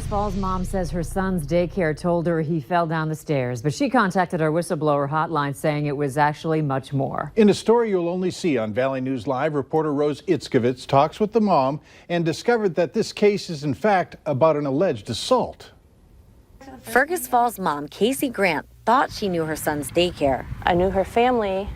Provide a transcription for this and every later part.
Falls mom says her son's daycare told her he fell down the stairs, but she contacted our whistleblower hotline saying it was actually much more. In a story you'll only see on Valley News Live, reporter Rose Itzkovitz talks with the mom and discovered that this case is in fact about an alleged assault. Fergus Falls mom, Casey Grant, thought she knew her son's daycare. I knew her family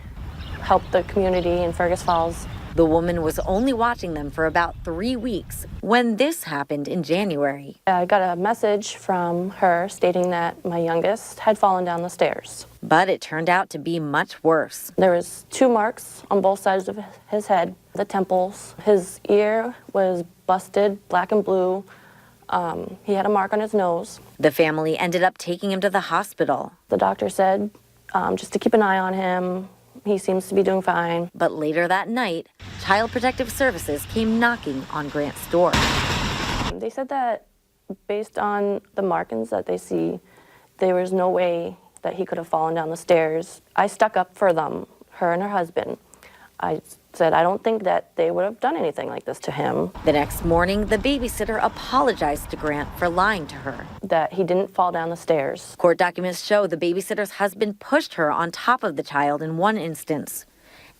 helped the community in Fergus Falls. The woman was only watching them for about 3 weeks when this happened in January. I got a message from her stating that my youngest had fallen down the stairs. But it turned out to be much worse. There was 2 marks on both sides of his head, the temples. His ear was busted, black and blue. He had a mark on his nose. The family ended up taking him to the hospital. The doctor said just to keep an eye on him. He seems to be doing fine. But later that night, Child Protective Services came knocking on Grant's door. They said that based on the markings that they see, there was no way that he could have fallen down the stairs. I stuck up for them, her and her husband. I said, I don't think that they would have done anything like this to him. The next morning, the babysitter apologized to Grant for lying to her. That he didn't fall down the stairs. Court documents show the babysitter's husband pushed her on top of the child in one instance,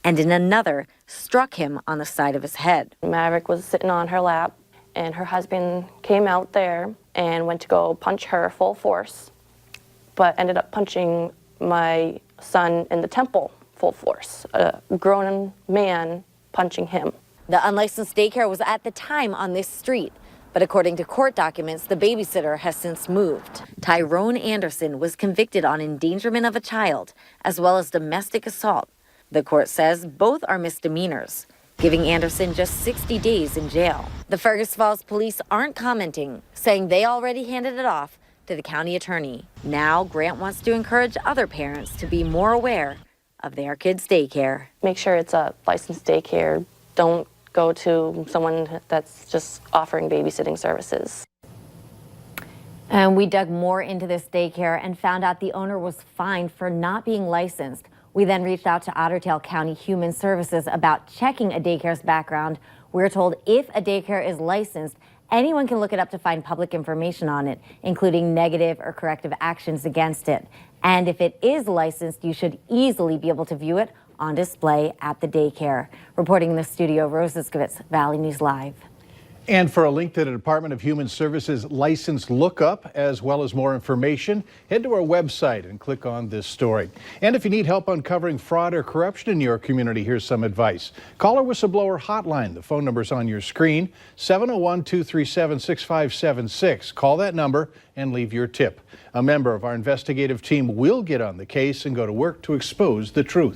and in another, struck him on the side of his head. Maverick was sitting on her lap, and her husband came out there and went to go punch her full force, but ended up punching my son in the temple full force, a grown man punching him. The unlicensed daycare was at the time on this street, but according to court documents, the babysitter has since moved. Tyrone Anderson was convicted on endangerment of a child, as well as domestic assault. The court says both are misdemeanors, giving Anderson just 60 days in jail. The Fergus Falls police aren't commenting, saying they already handed it off to the county attorney. Now, Grant wants to encourage other parents to be more aware of their kids' daycare. Make sure it's a licensed daycare. Don't go to someone that's just offering babysitting services. And we dug more into this daycare and found out the owner was fined for not being licensed. We then reached out to Otter Tail County Human Services about checking a daycare's background. We're told if a daycare is licensed, anyone can look it up to find public information on it, including negative or corrective actions against it. And if it is licensed, you should easily be able to view it on display at the daycare. Reporting in the studio, Rose Itzkovitz, Valley News Live. And for a link to the Department of Human Services license lookup, as well as more information, head to our website and click on this story. And if you need help uncovering fraud or corruption in your community, here's some advice. Call our whistleblower hotline. The phone number's on your screen, 701-237-6576. Call that number and leave your tip. A member of our investigative team will get on the case and go to work to expose the truth.